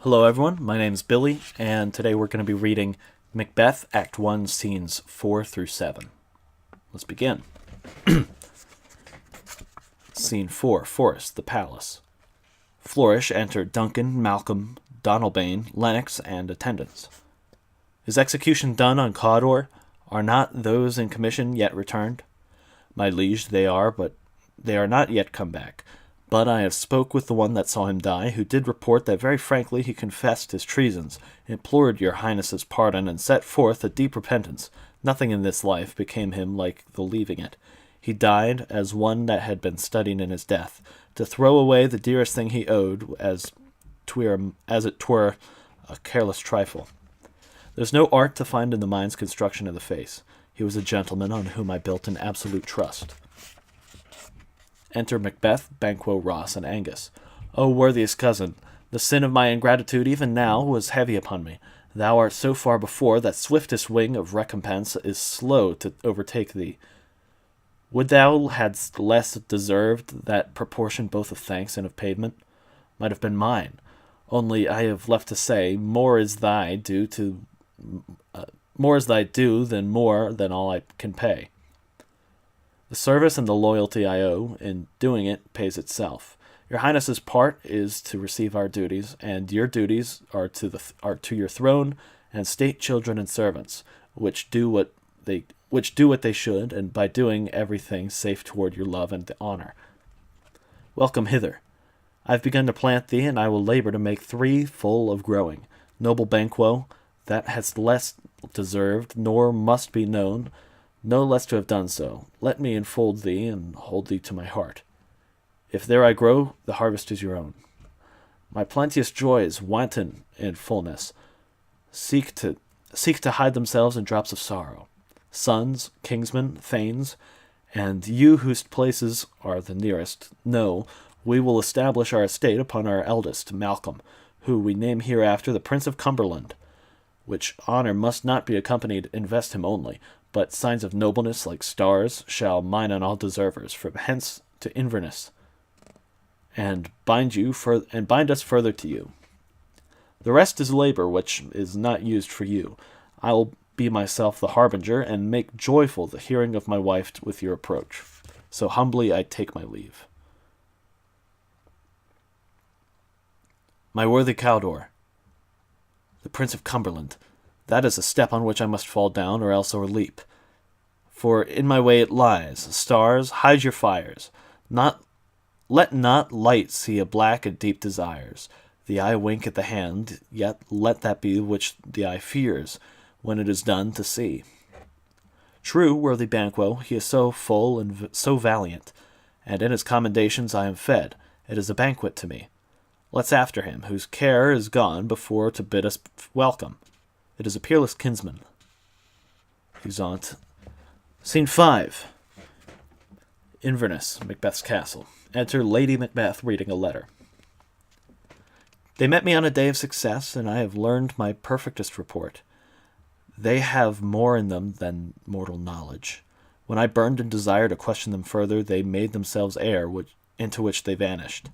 Hello, everyone. My name's Billy, and today we're going to be reading Macbeth, Act 1, Scenes 4 through 7. Let's begin. Scene 4, Forest, the Palace. Flourish enter Duncan, Malcolm, Donalbain, Lennox, and attendants. Is execution done on Cawdor? Are not those in commission yet returned? My liege, they are, but they are not yet come back. But I have spoke with the one that saw him die, who did report that very frankly he confessed his treasons, implored your highness's pardon, and set forth a deep repentance. Nothing in this life became him like the leaving it. He died as one that had been studying in his death, to throw away the dearest thing he owed, as it twere a careless trifle. There's no art to find in the mind's construction of the face. He was a gentleman on whom I built an absolute trust. Enter Macbeth, Banquo, Ross, and Angus. O worthiest cousin, the sin of my ingratitude even now was heavy upon me. Thou art so far before that swiftest wing of recompense is slow to overtake thee. Would thou hadst less deserved that proportion both of thanks and of payment? Might have been mine. Only I have left to say, more is thy due than more than all I can pay. The service and the loyalty I owe in doing it pays itself. Your Highness's part is to receive our duties, and your duties are to your throne and state children and servants, which do what they should, and by doing everything safe toward your love and honor. Welcome hither. I have begun to plant thee, and I will labor to make 3 full of growing. Noble Banquo, that hast less deserved, nor must be known, no less to have done so. Let me enfold thee and hold thee to my heart. If there I grow, the harvest is your own. My plenteous joys, wanton in fullness, seek to hide themselves in drops of sorrow. Sons, kingsmen, thanes, and you whose places are the nearest, know we will establish our estate upon our eldest, Malcolm, who we name hereafter the Prince of Cumberland, which honor must not be accompanied invest him only, but signs of nobleness like stars shall mine on all deservers, from hence to Inverness, and bind us further to you. The rest is labor which is not used for you. I will be myself the harbinger, and make joyful the hearing of my wife with your approach. So humbly I take my leave. My worthy Cawdor, the Prince of Cumberland, that is a step on which I must fall down, or else o'erleap. For in my way it lies. Stars, hide your fires. Let not light see a black and deep desires. The eye wink at the hand, yet let that be which the eye fears, when it is done to see. True, worthy Banquo, he is so full and so valiant, and in his commendations I am fed. It is a banquet to me. Let's after him, whose care is gone before to bid us welcome. It is a peerless kinsman. Exeunt. Scene 5. Inverness, Macbeth's castle. Enter Lady Macbeth reading a letter. They met me on a day of success, and I have learned my perfectest report. They have more in them than mortal knowledge. When I burned in desire to question them further, they made themselves air, into which they vanished.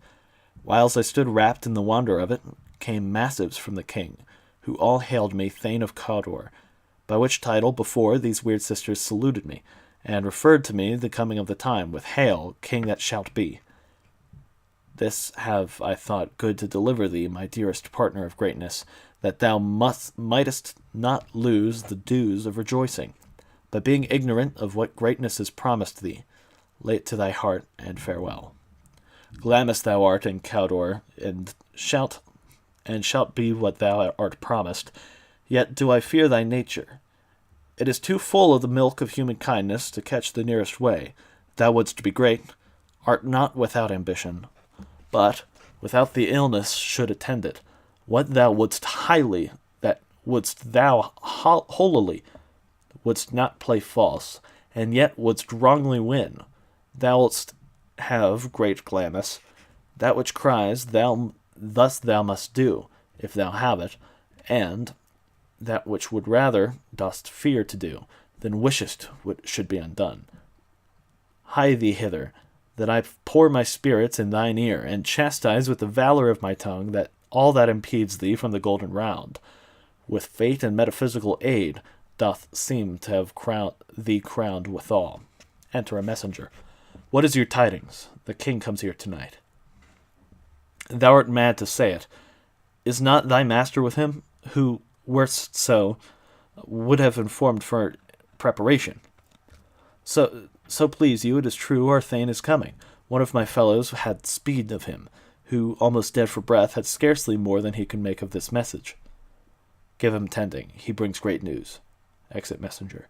Whiles I stood wrapped in the wonder of it, came massives from the king, who all hailed me Thane of Cawdor, by which title before these weird sisters saluted me, and referred to me the coming of the time, with Hail, King that shalt be. This have I thought good to deliver thee, my dearest partner of greatness, that thou mightest not lose the dues of rejoicing, but being ignorant of what greatness is promised thee, lay it to thy heart, and farewell. Glamorous thou art in Cawdor, and shalt be what thou art promised, yet do I fear thy nature. It is too full of the milk of human kindness to catch the nearest way. Thou wouldst be great, art not without ambition, but without the illness should attend it. What thou wouldst highly, that wouldst thou holily, wouldst not play false, and yet wouldst wrongly win. Thou wouldst have great Glamis, that which cries, thus thou must do, if thou have it, and that which would rather dost fear to do, than wishest what should be undone. Hie thee hither, that I pour my spirits in thine ear, and chastise with the valor of my tongue that all that impedes thee from the golden round, with fate and metaphysical aid, doth seem to have thee crowned withal. Enter a messenger. What is your tidings? The king comes here tonight. Thou art mad to say it. Is not thy master with him, who, worst so, would have informed for preparation? So please you, it is true, our thane is coming. One of my fellows had speed of him, who, almost dead for breath, had scarcely more than he could make of this message. Give him tending, he brings great news. Exit messenger.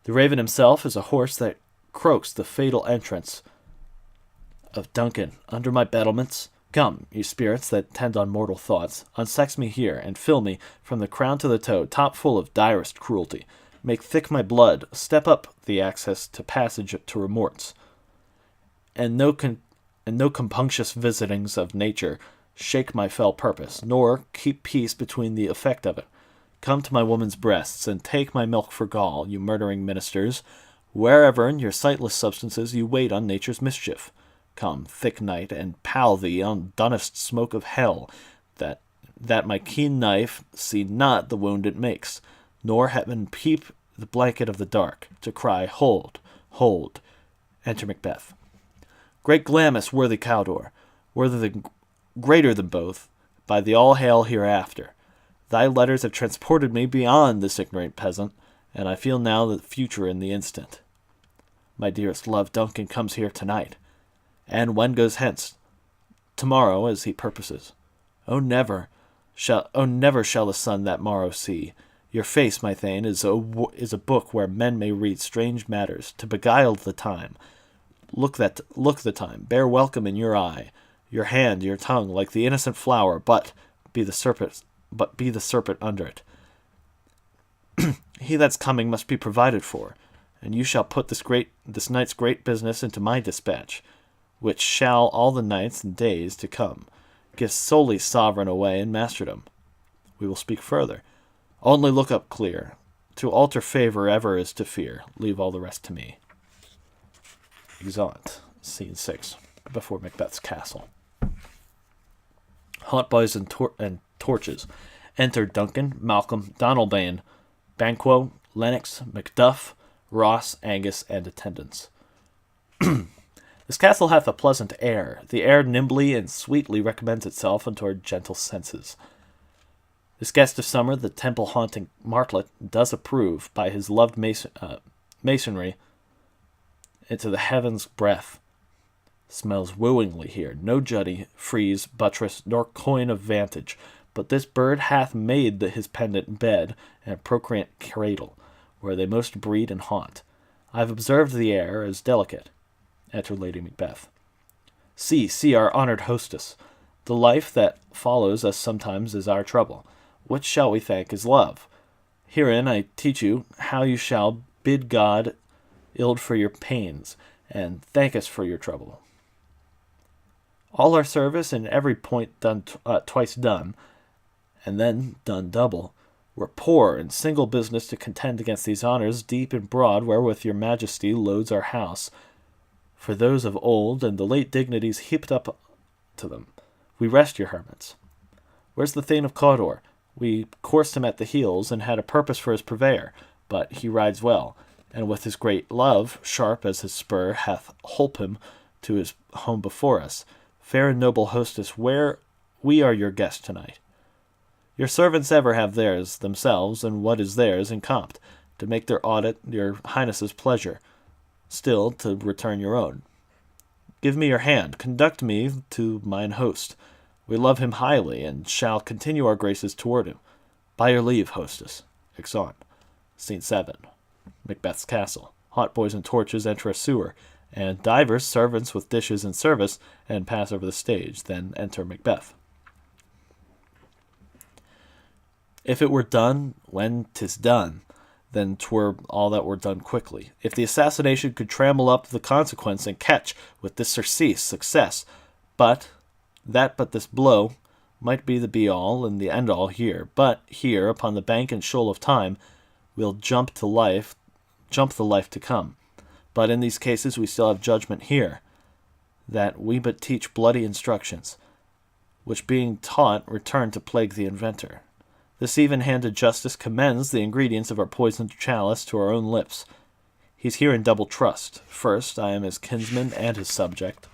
The raven himself is a horse that croaks the fatal entrance of Duncan under my battlements. Come, ye spirits that tend on mortal thoughts, unsex me here, and fill me, from the crown to the toe, top full of direst cruelty. Make thick my blood, step up the access to passage to remorse. And no compunctious visitings of nature shake my fell purpose, nor keep peace between the effect of it. Come to my woman's breasts, and take my milk for gall, you murdering ministers, wherever in your sightless substances you wait on nature's mischief. Come, thick night, and pall thee on dunnest smoke of hell, that my keen knife see not the wound it makes, nor heaven peep the blanket of the dark, to cry, Hold, hold. Enter Macbeth. Great Glamis, worthy Cawdor, greater than both, by the all-hail hereafter. Thy letters have transported me beyond this ignorant peasant, and I feel now the future in the instant. My dearest love, Duncan comes here tonight, and when goes hence? Tomorrow, as he purposes. Oh, never shall the sun that morrow see. Your face, my thane, is a book where men may read strange matters, to beguile the time. Look the time, bear welcome in your eye, your hand, your tongue, like the innocent flower, but be the serpent under it. He that's coming must be provided for, and you shall put this night's great business into my dispatch, which shall all the nights and days to come give solely sovereign away and masterdom. We will speak further. Only look up clear. To alter favor ever is to fear. Leave all the rest to me. Exeunt. Scene 6. Before Macbeth's castle. Hautboys and torches. Enter Duncan, Malcolm, Donalbain, Banquo, Lennox, Macduff, Ross, Angus, and attendants. This castle hath a pleasant air. The air nimbly and sweetly recommends itself unto our gentle senses. This guest of summer, the temple-haunting martlet, does approve, by his loved masonry, into the heaven's breath. Smells wooingly here, no jutty, frieze, buttress, nor coign of vantage, but this bird hath made his pendant bed and procreant cradle, where they most breed and haunt. I have observed the air as delicate. Enter Lady Macbeth. See our honored hostess. The life that follows us sometimes is our trouble. Which shall we thank is love? Herein I teach you how you shall bid God ild for your pains, and thank us for your trouble. All our service in every point done twice done, and then done double. We're poor and single business to contend against these honors deep and broad wherewith your majesty loads our house. For those of old and the late dignities heaped up to them, we rest your hermits. Where's the Thane of Cawdor? We coursed him at the heels, and had a purpose for his purveyor, but he rides well, and with his great love, sharp as his spur, hath holp him to his home before us. Fair and noble hostess, where we are your guests tonight. Your servants ever have theirs themselves, and what is theirs in compt, to make their audit your highness's pleasure, still to return your own. Give me your hand, conduct me to mine host. We love him highly, and shall continue our graces toward him. By your leave, hostess. Exeunt. Scene 7. Macbeth's castle. Hautboys and torches enter a sewer, and divers servants with dishes in service, and pass over the stage. Then enter Macbeth. If it were done when 'tis done, then 'twere all that were done quickly. If the assassination could trammel up the consequence and catch with this surcease success, but this blow might be the be-all and the end-all here. But here, upon the bank and shoal of time, we'll jump the life to come. But in these cases we still have judgment here, that we but teach bloody instructions. which being taught return to plague the inventor. This even-handed justice commends the ingredients of our poisoned chalice to our own lips. He's here in double trust. First, I am his kinsman and his subject,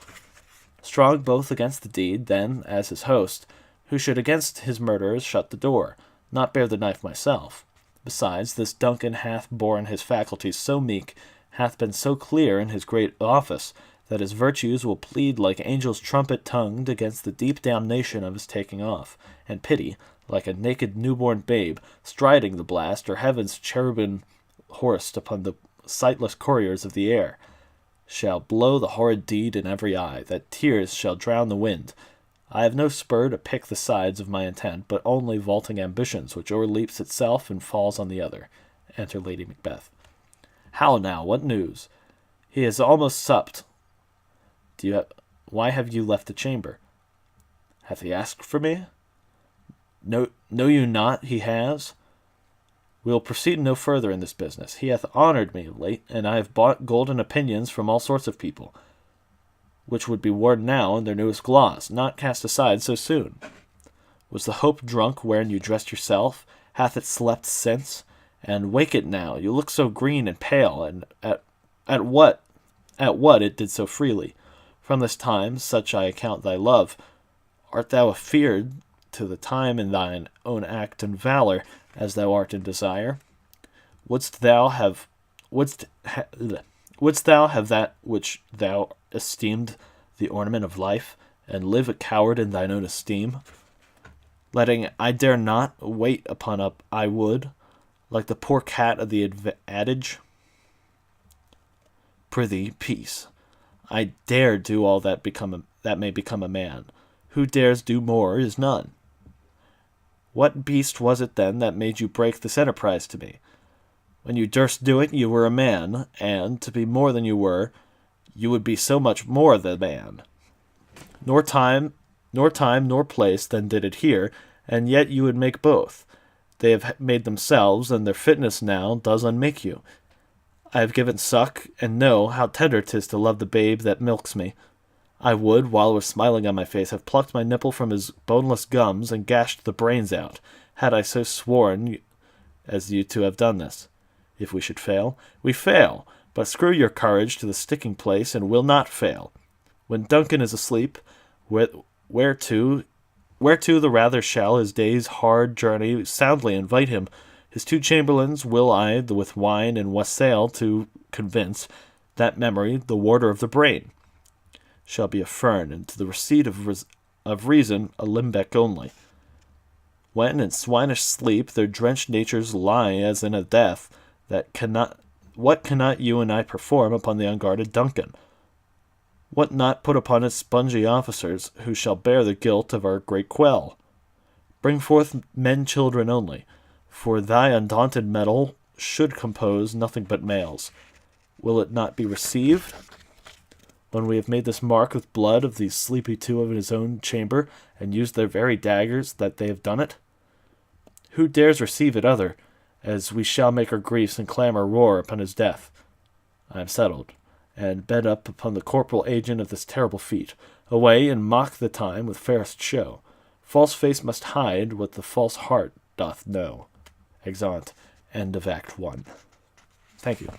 strong both against the deed, then, as his host, who should against his murderers shut the door, not bear the knife myself. Besides, this Duncan hath borne his faculties so meek, hath been so clear in his great office, that his virtues will plead like angels trumpet-tongued against the deep damnation of his taking off, and pity, like a naked newborn babe, striding the blast, or heaven's cherubim horsed upon the sightless couriers of the air, shall blow the horrid deed in every eye, that tears shall drown the wind. I have no spur to pick the sides of my intent, but only vaulting ambitions, which o'erleaps itself and falls on the other. Enter Lady Macbeth. How now? What news? He has almost supped. Why have you left the chamber? Hath he asked for me? Know you not he has? We will proceed no further in this business. He hath honoured me of late, and I have bought golden opinions from all sorts of people, which would be worn now in their newest gloss, not cast aside so soon. Was the hope drunk wherein you dressed yourself? Hath it slept since? And wake it now, you look so green and pale, and at what it did so freely. From this time, such I account thy love, art thou afeard to the time in thine own act and valour, as thou art in desire? Wouldst thou have that which thou esteemed the ornament of life, and live a coward in thine own esteem? Letting I dare not wait upon I would, like the poor cat of the adage? Prithee, peace. I dare do all that may become a man. Who dares do more is none. What beast was it then that made you break this enterprise to me? When you durst do it, you were a man, and, to be more than you were, you would be so much more the man. Nor time nor place then did it here, and yet you would make both. They have made themselves, and their fitness now does unmake you. I have given suck, and know how tender 'tis to love the babe that milks me. I would, while it was smiling on my face, have plucked my nipple from his boneless gums and gashed the brains out, had I so sworn as you to have done this. If we should fail, we fail, but screw your courage to the sticking place, and will not fail. When Duncan is asleep, whereto the rather shall his day's hard journey soundly invite him. His two chamberlains will I with wine and wassail to convince that memory, the warder of the brain, shall be a fern, and to the receipt of reason a limbeck only. When in swinish sleep their drenched natures lie as in a death, what cannot you and I perform upon the unguarded Duncan? What not put upon his spongy officers, who shall bear the guilt of our great quell? Bring forth men-children only, for thy undaunted mettle should compose nothing but males. Will it not be received, when we have made this mark with blood of these sleepy two of his own chamber, and used their very daggers that they have done it? Who dares receive it other, as we shall make our griefs and clamour roar upon his death? I am settled, and bed up upon the corporal agent of this terrible feat. Away, and mock the time with fairest show. False face must hide what the false heart doth know. Exeunt. End of Act 1. Thank you.